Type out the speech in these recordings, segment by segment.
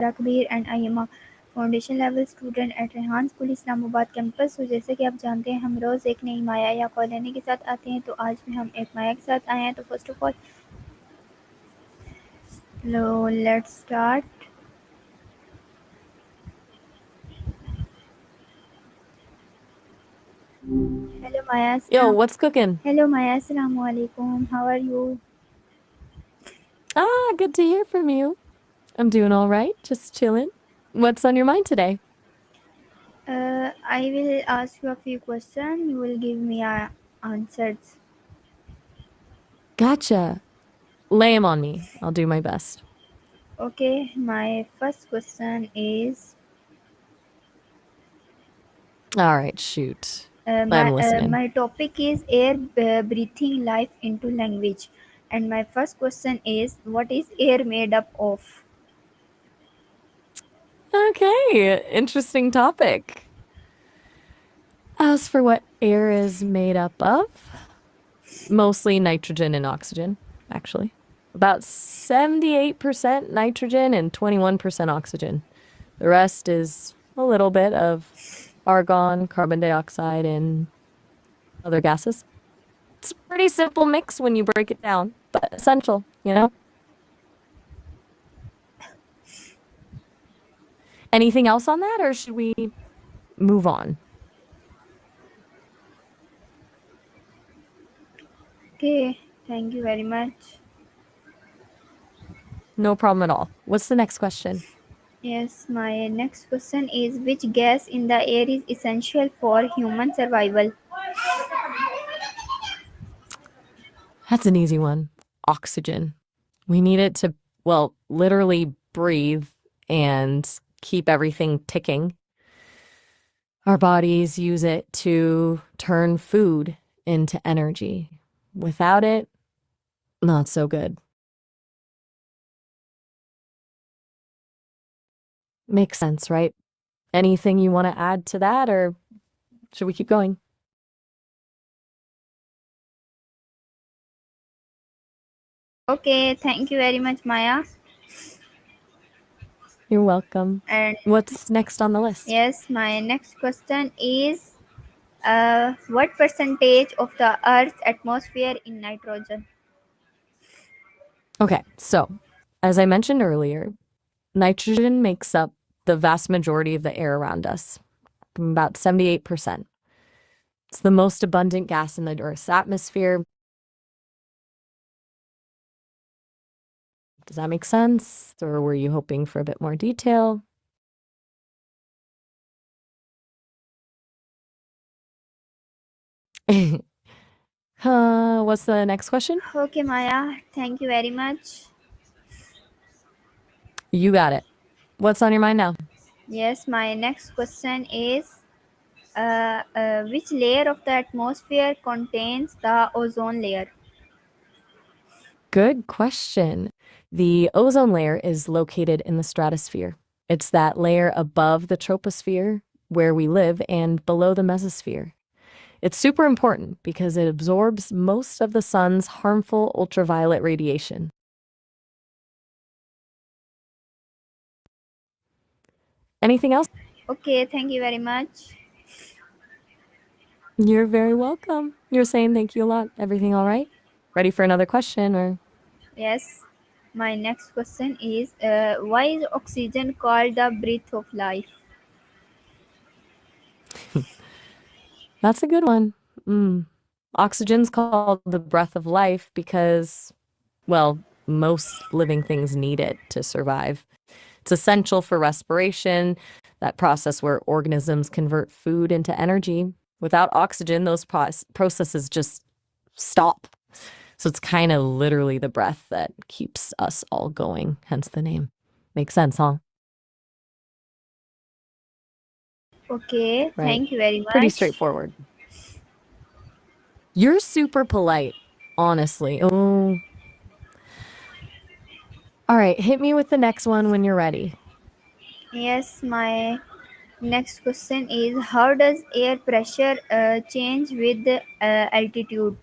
Kabir and I am a foundation level student at Rehan school Islamabad campus. तो जैसे कि आप जानते हैं हम रोज़ एक नई माया या कॉलोनी के साथ आते हैं, तो आज भी हम एक माया के साथ आए हैं। तो first of all let's start. Hello Maya. Yo, what's cooking? Hello Maya, अस्सलाम वालेकुम, how are you? Good to hear from you. I'm doing all right, just chilling. What's on your mind today? I will ask you a few questions, you will give me answers. Gotcha. Lay 'em on me. I'll do my best. Okay, my first question is All right, shoot. I'm listening. my topic is air breathing life into language, and my first question is, what is air made up of? Okay, interesting topic. As for what air is made up of, mostly nitrogen and oxygen, actually. About 78% nitrogen and 21% oxygen. The rest is a little bit of argon, carbon dioxide, and other gases. It's a pretty simple mix when you break it down, but essential, you know? Anything else on that, or should we move on? Okay, thank you very much. No problem at all. What's the next question? Yes, my next question is, which gas in the air is essential for human survival? That's an easy one. Oxygen. We need it to, well, literally breathe and keep everything ticking. Our bodies use it to turn food into energy. Without it, not so good. Makes sense, right? Anything you want to add to that, or should we keep going? Okay, thank you very much, Maya. You're welcome. And What's next on the list? yes, my next question is, what percentage of the Earth's atmosphere is nitrogen? Okay, so as I mentioned earlier, nitrogen makes up the vast majority of the air around us, about 78%. It's the most abundant gas in the Earth's atmosphere. Does that make sense? Or were you hoping for a bit more detail? What's the next question? Okay, Maya, thank you very much. You got it. What's on your mind now? Yes, my next question is, which layer of the atmosphere contains the ozone layer? Good question. The ozone layer is located in the stratosphere. It's that layer above the troposphere where we live and below the mesosphere. It's super important because it absorbs most of the sun's harmful ultraviolet radiation. Anything else? Okay, thank you very much. You're very welcome. You're saying thank you a lot. Everything all right? Ready for another question or? Yes, my next question is, why is oxygen called the breath of life? That's a good one. Oxygen's called the breath of life because, well, most living things need it to survive. It's essential for respiration, that process where organisms convert food into energy. Without oxygen, those processes just stop. So it's kind of literally the breath that keeps us all going, hence the name. Makes sense, huh? Okay, Right. thank you very much. Pretty straightforward. You're super polite, honestly. Oh. All right, hit me with the next one when you're ready. Yes, my next question is, how does air pressure change with altitude?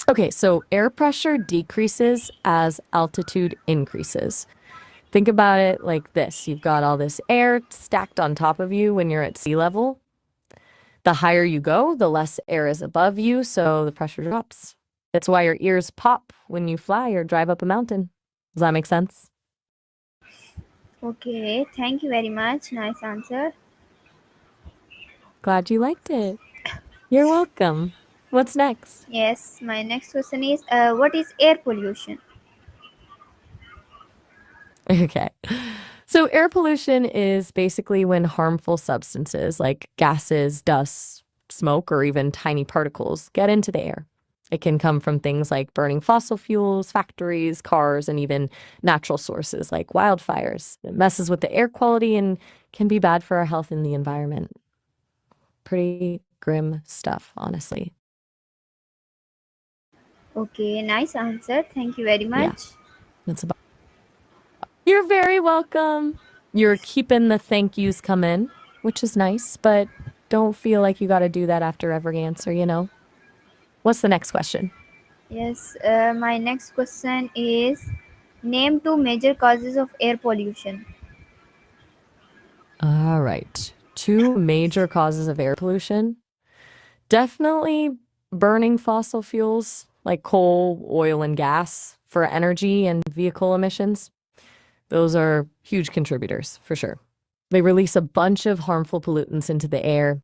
Okay, so air pressure decreases as altitude increases. Think about it like this. You've got all this air stacked on top of you when you're at sea level. The higher you go, the less air is above you, so the pressure drops. That's why your ears pop when you fly or drive up a mountain. Does that make sense? Okay, thank you very much. Nice answer. Glad you liked it. You're welcome. What's next? Yes, my next question is what is air pollution? Okay. So, air pollution is basically when harmful substances like gases, dust, smoke, or even tiny particles get into the air. It can come from things like burning fossil fuels, factories, cars, and even natural sources like wildfires. It messes with the air quality and can be bad for our health and the environment. Pretty grim stuff, honestly. Okay, nice answer. Thank you very Yeah, much. that's about. You're very welcome. You're keeping the thank yous come in, which is nice, but don't feel like you got to do that after every answer, you know? What's the next question? Yes, my next question is name two major causes of air pollution. All right. Two major causes of air pollution. Definitely burning fossil fuels like coal, oil, and gas for energy and vehicle emissions. Those are huge contributors for sure. They release a bunch of harmful pollutants into the air.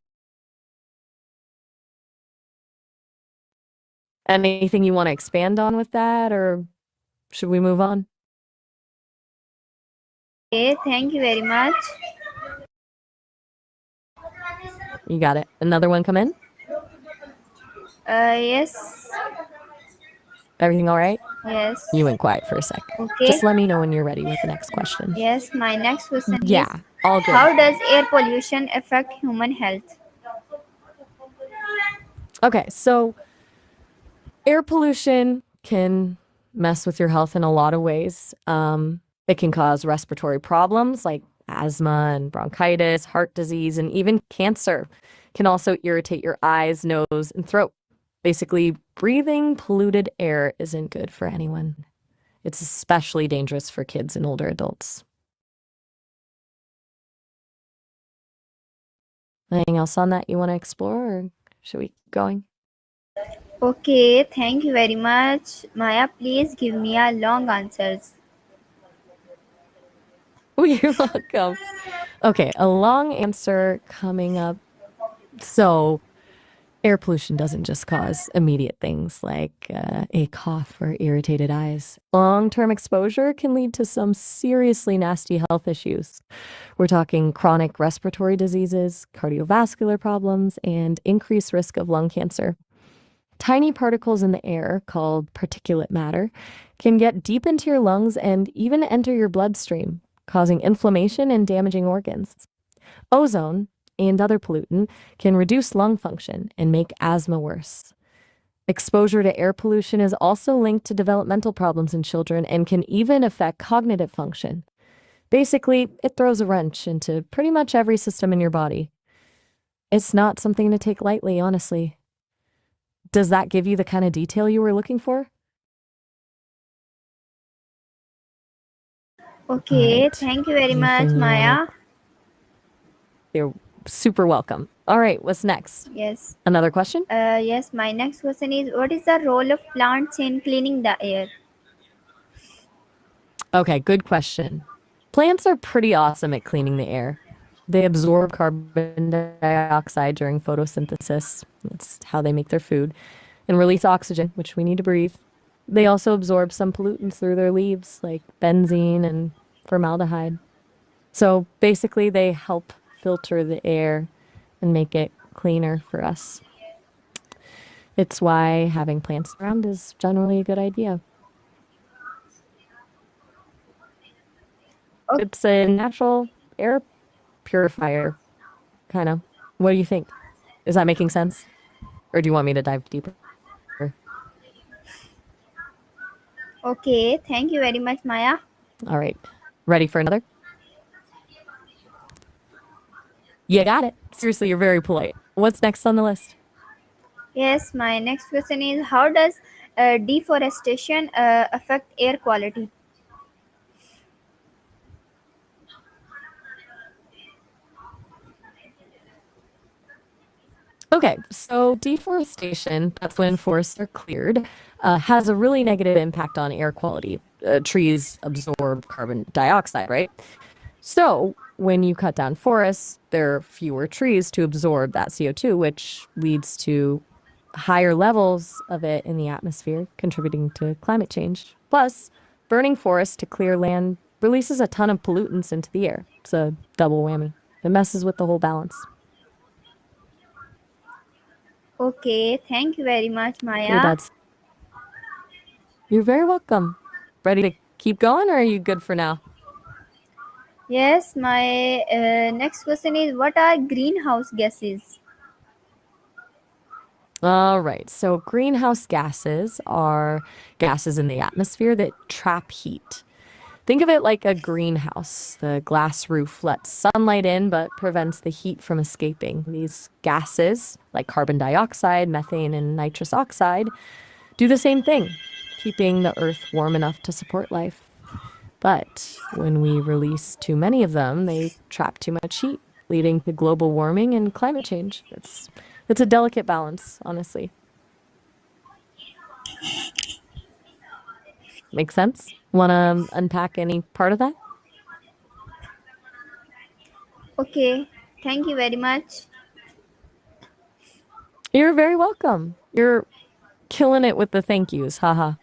Anything you want to expand on with that, or should we move on? Okay, thank you very much. You got it. Another one come in? Yes, Everything all right? yes. You went quiet for a sec. Okay. Just let me know when you're ready with the next question. Yes, my next question is Yeah, all good. how does air pollution affect human health? Okay, so air pollution can mess with your health in a lot of ways. It can cause respiratory problems like asthma and bronchitis, heart disease, and even cancer. Can also irritate your eyes, nose, and throat. Basically, breathing polluted air isn't good for anyone. It's especially dangerous for kids and older adults. Anything else on that you want to explore, or should we keep going? Okay, thank you very much. Maya, please give me a long answers. Oh, you're welcome. Okay, a long answer coming up. So, air pollution doesn't just cause immediate things like a cough or irritated eyes. Long term exposure can lead to some seriously nasty health issues. We're talking chronic respiratory diseases, cardiovascular problems, and increased risk of lung cancer. Tiny particles in the air, called particulate matter, can get deep into your lungs and even enter your bloodstream, causing inflammation and damaging organs. Ozone and other pollutant can reduce lung function and make asthma worse. Exposure to air pollution is also linked to developmental problems in children and can even affect cognitive function. Basically, it throws a wrench into pretty much every system in your body. It's not something to take lightly, honestly. Does that give you the kind of detail you were looking for? All Okay, right. thank you very much, Anything you want to? Maya. You're super welcome. All right. What's next? Yes. Another question? Yes, my next question is what is the role of plants in cleaning the air? Okay. Good question. Plants are pretty awesome at cleaning the air. They absorb carbon dioxide during photosynthesis. That's how they make their food and release oxygen, which we need to breathe. They also absorb some pollutants through their leaves, like benzene and formaldehyde. So basically, they help filter the air and make it cleaner for us. It's why having plants around is generally a good idea. Okay. It's a natural air purifier, kind of. What do you think? Is that making sense? Or do you want me to dive deeper? Okay, thank you very much, Maya. All right. Ready for another? You got it. Seriously, you're very polite. What's next on the list? Yes, my next question is how does deforestation affect air quality? Okay, so deforestation, that's when forests are cleared, has a really negative impact on air quality. Trees absorb carbon dioxide, right? So when you cut down forests, there are fewer trees to absorb that CO2, which leads to higher levels of it in the atmosphere, contributing to climate change. Plus, burning forests to clear land releases a ton of pollutants into the air. It's a double whammy. It messes with the whole balance. Okay, thank you very much, Pretty Maya. bad. You're very welcome. Ready to keep going, or are you good for now? Yes, my next question is, what are greenhouse gases? All right. So, greenhouse gases are gases in the atmosphere that trap heat. Think of it like a greenhouse. The glass roof lets sunlight in but prevents the heat from escaping. These gases, like carbon dioxide, methane, and nitrous oxide, do the same thing, keeping the earth warm enough to support life. But when we release too many of them, they trap too much heat, leading to global warming and climate change. It's a delicate balance, honestly. Make sense? Want to unpack any part of that? Okay, thank you very much. You're very welcome. You're killing it with the thank yous. Haha.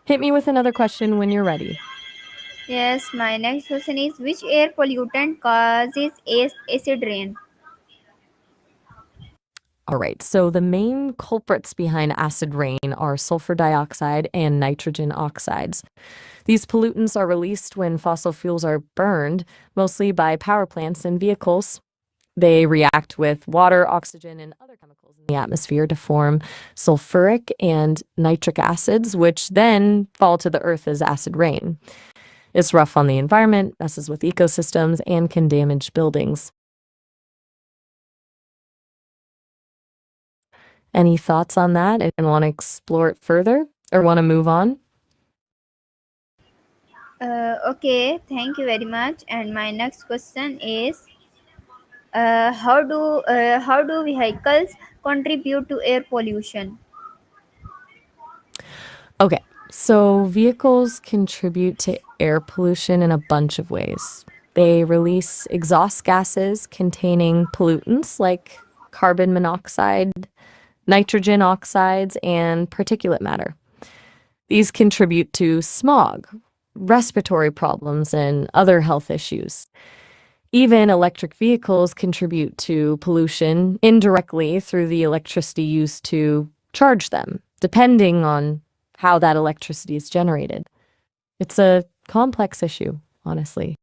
Hit me with another question when you're ready. Yes, my next question is, which air pollutant causes acid rain? All right. So the main culprits behind acid rain are sulfur dioxide and nitrogen oxides. These pollutants are released when fossil fuels are burned, mostly by power plants and vehicles. They react with water, oxygen, and other chemicals in the atmosphere to form sulfuric and nitric acids, which then fall to the earth as acid rain. It's rough on the environment, messes with ecosystems, and can damage buildings. Any thoughts on that and want to explore it further or want to move on? Okay, thank you very much. And my next question is, how do vehicles contribute to air pollution? Okay, so vehicles contribute to air pollution in a bunch of ways. They release exhaust gases containing pollutants like carbon monoxide, nitrogen oxides, and particulate matter. These contribute to smog, respiratory problems, and other health issues. Even electric vehicles contribute to pollution indirectly through the electricity used to charge them, depending on how that electricity is generated. It's a complex issue, honestly.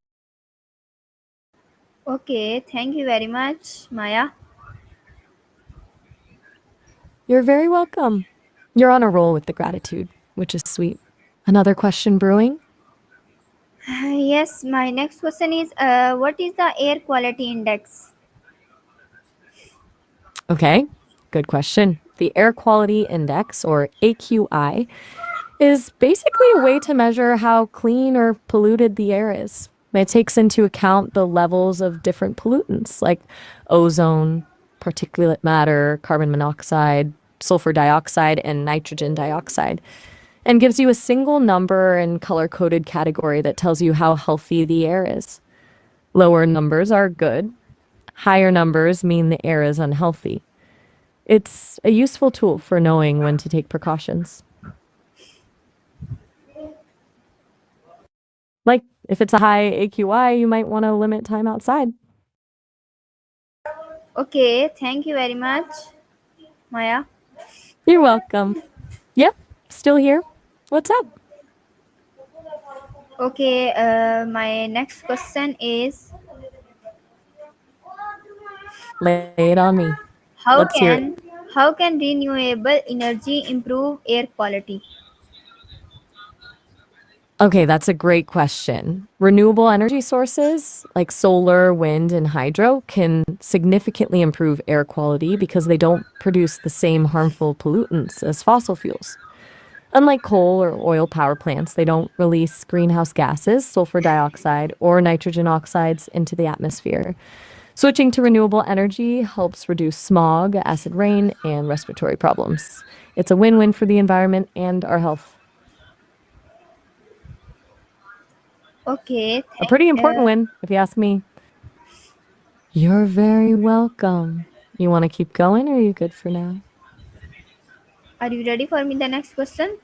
Okay, thank you very much, Maya. You're very welcome. You're on a roll with the gratitude, which is sweet. Another question brewing? Yes, my next question is, what is the air quality index? Okay, good question. The Air Quality Index, or AQI, is basically a way to measure how clean or polluted the air is. It takes into account the levels of different pollutants like ozone, particulate matter, carbon monoxide, sulfur dioxide, and nitrogen dioxide, and gives you a single number and color coded category that tells you how healthy the air is. Lower numbers are good, higher numbers mean the air is unhealthy. It's a useful tool for knowing when to take precautions. Like if it's a high AQI, you might want to limit time outside. Okay, thank you very much, Maya. You're welcome. Yep, still here. What's up? Okay, my next question is, Lay it on me. how Let's hear it. can how can renewable energy improve air quality? Okay, that's a great question. Renewable energy sources like solar, wind, and hydro can significantly improve air quality because they don't produce the same harmful pollutants as fossil fuels. Unlike coal or oil power plants, they don't release greenhouse gases, sulfur dioxide, or nitrogen oxides into the atmosphere. Switching to renewable energy helps reduce smog, acid rain, and respiratory problems. It's a win win for the environment and our health. Okay, A pretty important win, if you ask me. You're very welcome. You want to keep going, or are you good for now? are you ready for me the next question?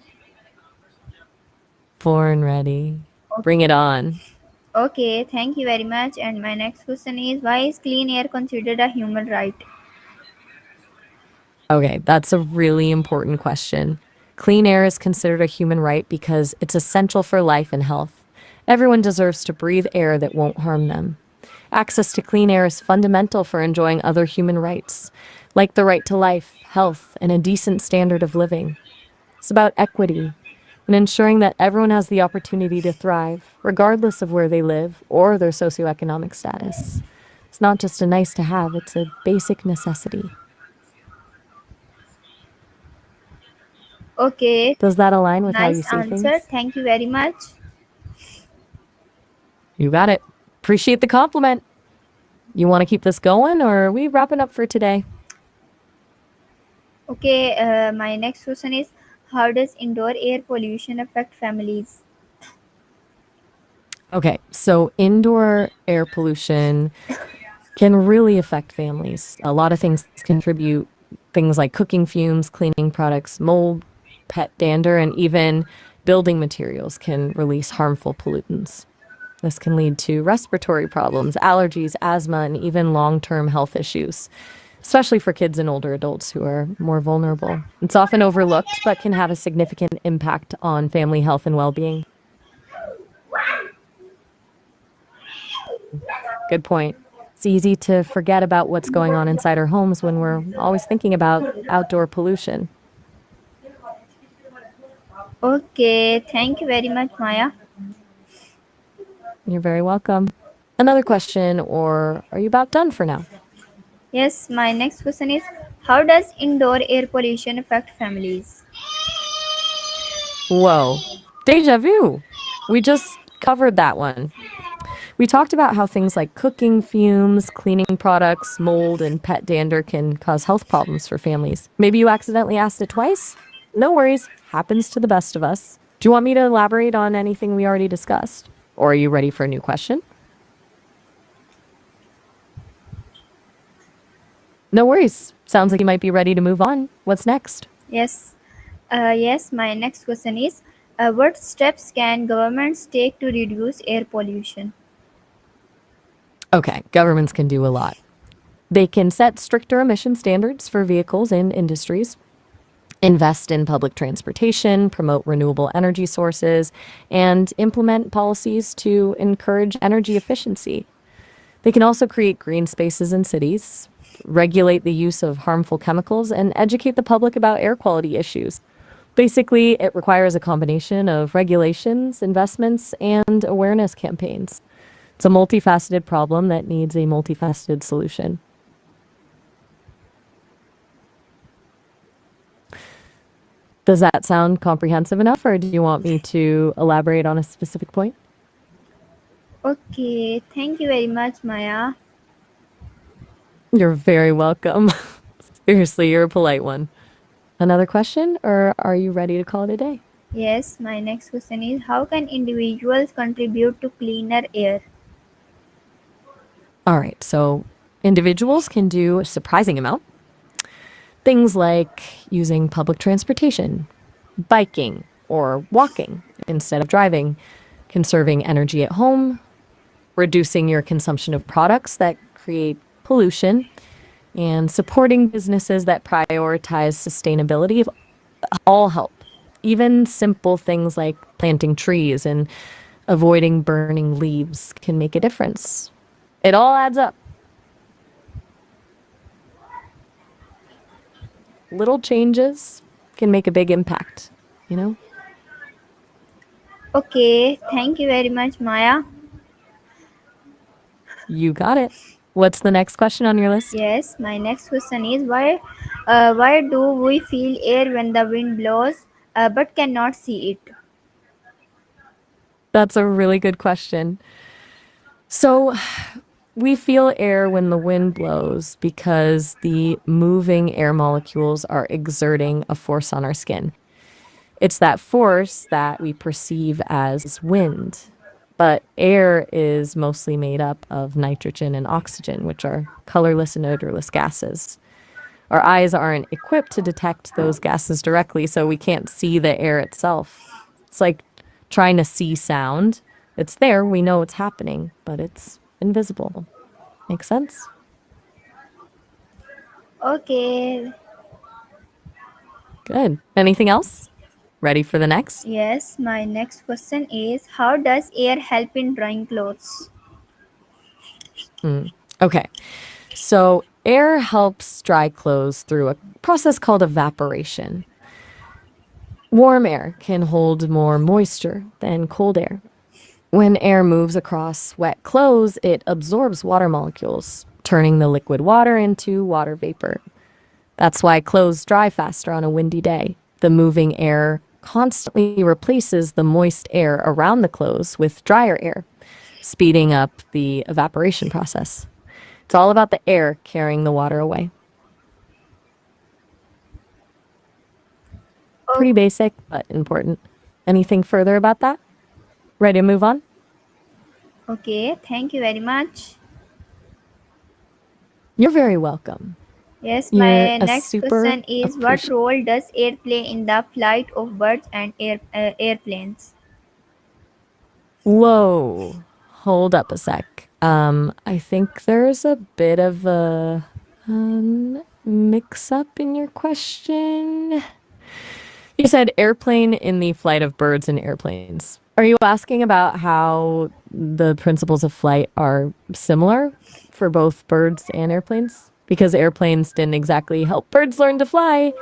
Born ready. Bring it on. Okay, thank you very much. And my next question is, why is clean air considered a human right? Okay, that's a really important question. Clean air is considered a human right because it's essential for life and health. Everyone deserves to breathe air that won't harm them. Access to clean air is fundamental for enjoying other human rights, like the right to life, health, and a decent standard of living. It's about equity and ensuring that everyone has the opportunity to thrive, regardless of where they live or their socioeconomic status. It's not just a nice to have, it's a basic necessity. Okay, Does that align with how you nice see answer. things? Thank you very much. You got it. Appreciate the compliment. You want to keep this going, or are we wrapping up for today? Okay, my next question is, how does indoor air pollution affect families? Okay, so indoor air pollution can really affect families. A lot of things contribute, things like cooking fumes, cleaning products, mold, pet dander, and even building materials can release harmful pollutants. This can lead to respiratory problems, allergies, asthma, and even long term health issues, especially for kids and older adults who are more vulnerable. It's often overlooked, but can have a significant impact on family health and well being. Good point. It's easy to forget about what's going on inside our homes when we're always thinking about outdoor pollution. Okay, thank you very much, Maya. You're very welcome. Another question, or are you about done for now? Yes, my next question is, how does indoor air pollution affect families? Whoa, deja vu. We just covered that one. We talked about how things like cooking fumes, cleaning products, mold, and pet dander can cause health problems for families. Maybe you accidentally asked it twice? No worries, happens to the best of us. Do you want me to elaborate on anything we already discussed? Or are you ready for a new question? No worries. Sounds like you might be ready to move on. What's next? Yes, yes, my next question is, what steps can governments take to reduce air pollution? Okay, governments can do a lot. They can set stricter emission standards for vehicles and industries, invest in public transportation, promote renewable energy sources, and implement policies to encourage energy efficiency. They can also create green spaces in cities, regulate the use of harmful chemicals, and educate the public about air quality issues. Basically, it requires a combination of regulations, investments, and awareness campaigns. It's a multifaceted problem that needs a multifaceted solution. Does that sound comprehensive enough, or do you want me to elaborate on a specific point? Okay, thank you very much, Maya. You're very welcome. Seriously, you're a polite one. Another question, or are you ready to call it a day? Yes, my next question is, how can individuals contribute to cleaner air? All right, so individuals can do a surprising amount. Things like using public transportation, biking, or walking instead of driving, conserving energy at home, reducing your consumption of products that create pollution, and supporting businesses that prioritize sustainability all help. Even simple things like planting trees and avoiding burning leaves can make a difference. It all adds up. Little changes can make a big impact, you know? Okay, thank you very much, Maya. You got it. What's the next question on your list? Yes, my next question is, why do we feel air when the wind blows, but cannot see it? That's a really good question. So, we feel air when the wind blows because the moving air molecules are exerting a force on our skin. It's that force that we perceive as wind. But air is mostly made up of nitrogen and oxygen, which are colorless and odorless gases. Our eyes aren't equipped to detect those gases directly, so we can't see the air itself. It's like trying to see sound. It's there, we know it's happening, but it's invisible. Make sense? Okay. Good. Anything else? Ready for the next? Yes, my next question is, how does air help in drying clothes? Okay. So, air helps dry clothes through a process called evaporation. Warm air can hold more moisture than cold air. When air moves across wet clothes, it absorbs water molecules, turning the liquid water into water vapor. That's why clothes dry faster on a windy day. The moving air constantly replaces the moist air around the clothes with drier air, speeding up the evaporation process. It's all about the air carrying the water away. O- Pretty basic, but important. Anything further about that? Ready to move on? Okay, thank you very much. You're very welcome. Yes, You're my a next super question is, what appreciative. role does air play in the flight of birds and airplanes? Whoa. Hold up a sec. I think there's a bit of a mix up in your question. You said airplane in the flight of birds and airplanes. Are you asking about how the principles of flight are similar for both birds and airplanes? Because airplanes didn't exactly help birds learn to fly.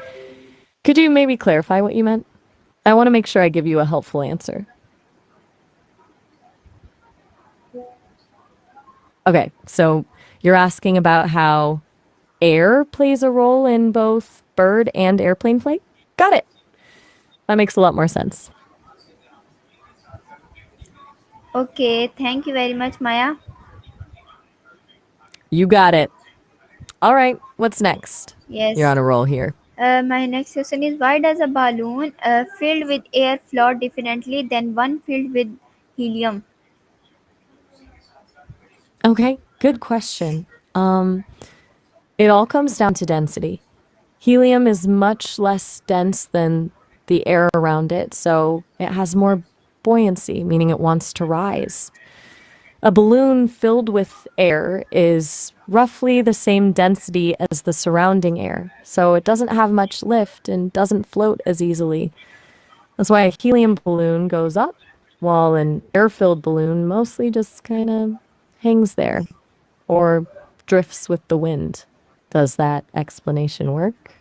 Could you maybe clarify what you meant? I want to make sure I give you a helpful answer. Okay, so you're asking about how air plays a role in both bird and airplane flight? Got it. That makes a lot more sense. Okay, thank you very much, Maya. You got it. All right, what's next? You're Yes. on a roll here. My next question is, why does a balloon filled with air float differently than one filled with helium? Okay, good question. It all comes down to density. Helium is much less dense than the air around it, so it has more buoyancy, meaning it wants to rise. A balloon filled with air is roughly the same density as the surrounding air, so it doesn't have much lift and doesn't float as easily. That's why a helium balloon goes up, while an air filled balloon mostly just kind of hangs there or drifts with the wind. Does that explanation work?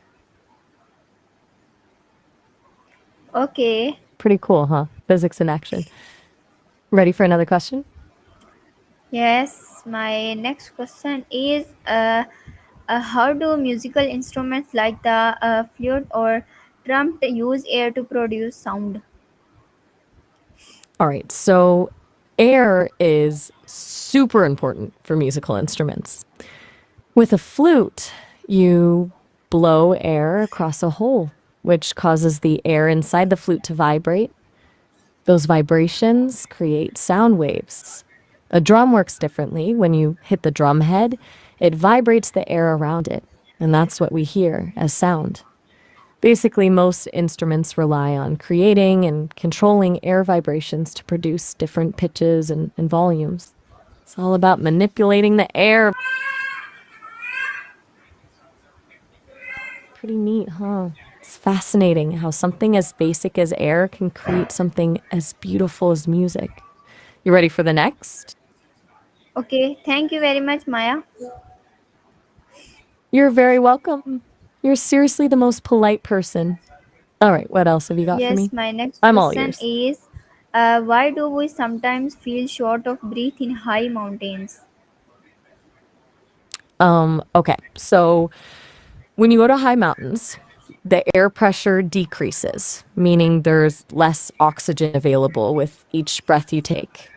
Okay. Pretty cool, huh? Physics in action. Ready for another question? Yes, my next question is, how do musical instruments like the flute or trumpet use air to produce sound? All right, so air is super important for musical instruments. With a flute, you blow air across a hole, which causes the air inside the flute to vibrate. Those vibrations create sound waves. A drum works differently. When you hit the drum head, it vibrates the air around it, and that's what we hear as sound. Basically, most instruments rely on creating and controlling air vibrations to produce different pitches and volumes. It's all about manipulating the air. Pretty neat, huh? It's fascinating how something as basic as air can create something as beautiful as music. You ready for the next? Okay, thank you very much, Maya. You're very welcome. You're seriously the most polite person. All right, what else have you got for Yes, me? my next I'm all question ears. is, why do we sometimes feel short of breath in high mountains? Okay, so when you go to high mountains, the air pressure decreases, meaning there's less oxygen available with each breath you take.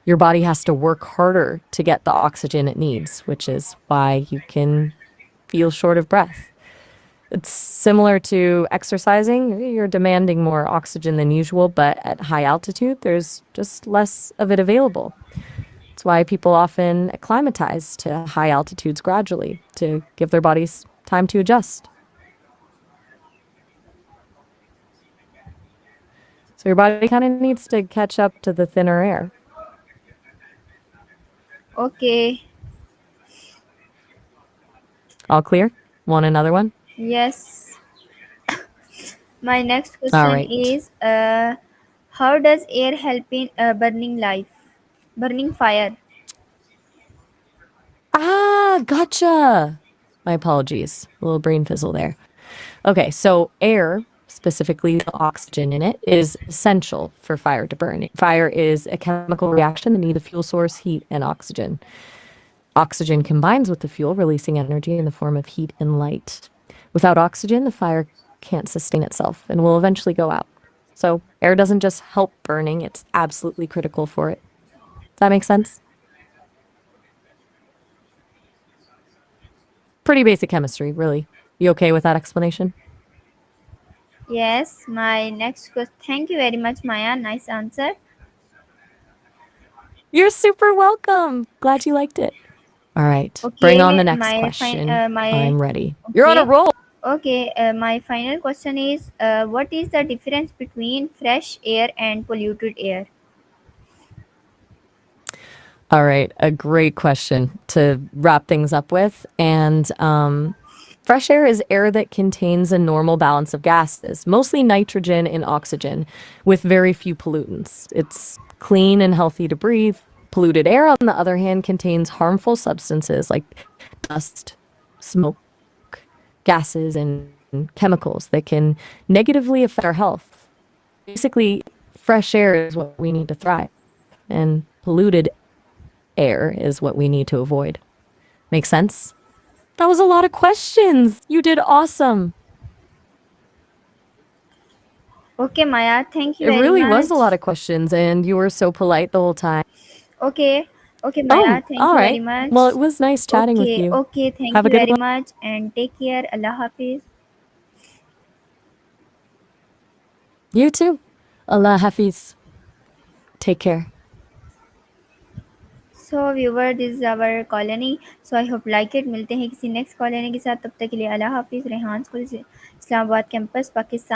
Your body has to work harder to get the oxygen it needs, which is why you can feel short of breath. It's similar to exercising. You're demanding more oxygen than usual, but at high altitude, there's just less of it available. It's why people often acclimatize to high altitudes gradually to give their bodies time to adjust. So your body kind of needs to catch up to the thinner air. Okay. All clear? Want another one? Yes. My next All question right. is how does air help in burning fire? Gotcha. My apologies. A little brain fizzle there. Okay, so air, specifically the oxygen in it, is essential for fire to burn. Fire is a chemical reaction that needs a fuel source, heat, and oxygen. Oxygen combines with the fuel, releasing energy in the form of heat and light. Without oxygen, the fire can't sustain itself and will eventually go out. So, air doesn't just help burning, it's absolutely critical for it. Does that make sense? Pretty basic chemistry, really. You okay with that explanation? Yes, my next question. Thank you very much, Maya. Nice answer. You're super welcome. Glad you liked it. All right, bring on the Okay, next question. my I'm ready. You're on a okay. roll. My final question is what is the difference between fresh air and polluted air? All right, a great question to wrap things up with. And fresh air is air that contains a normal balance of gases, mostly nitrogen and oxygen, with very few pollutants. It's clean and healthy to breathe. Polluted air, on the other hand, contains harmful substances like dust, smoke, gases, and chemicals that can negatively affect our health. Basically, fresh air is what we need to thrive, and polluted air is what we need to avoid. Make sense? That was a lot of questions. You did awesome. Okay, Maya, thank you It very really was a lot much. of questions, and you were so polite the whole time. Okay, okay, Maya, Oh, thank all you very right. Well, much. it was nice chatting with Okay, you. okay, thank Have a you good very one. much and take care. Allah Hafiz. You too. Allah Hafiz. Take care. So viewer this is our colony so I hope like it मिलते हैं किसी next colony के साथ तब तक के लिए अल्लाह हाफिज़ रेहान स्कूल इस्लामाबाद कैंपस पाकिस्तान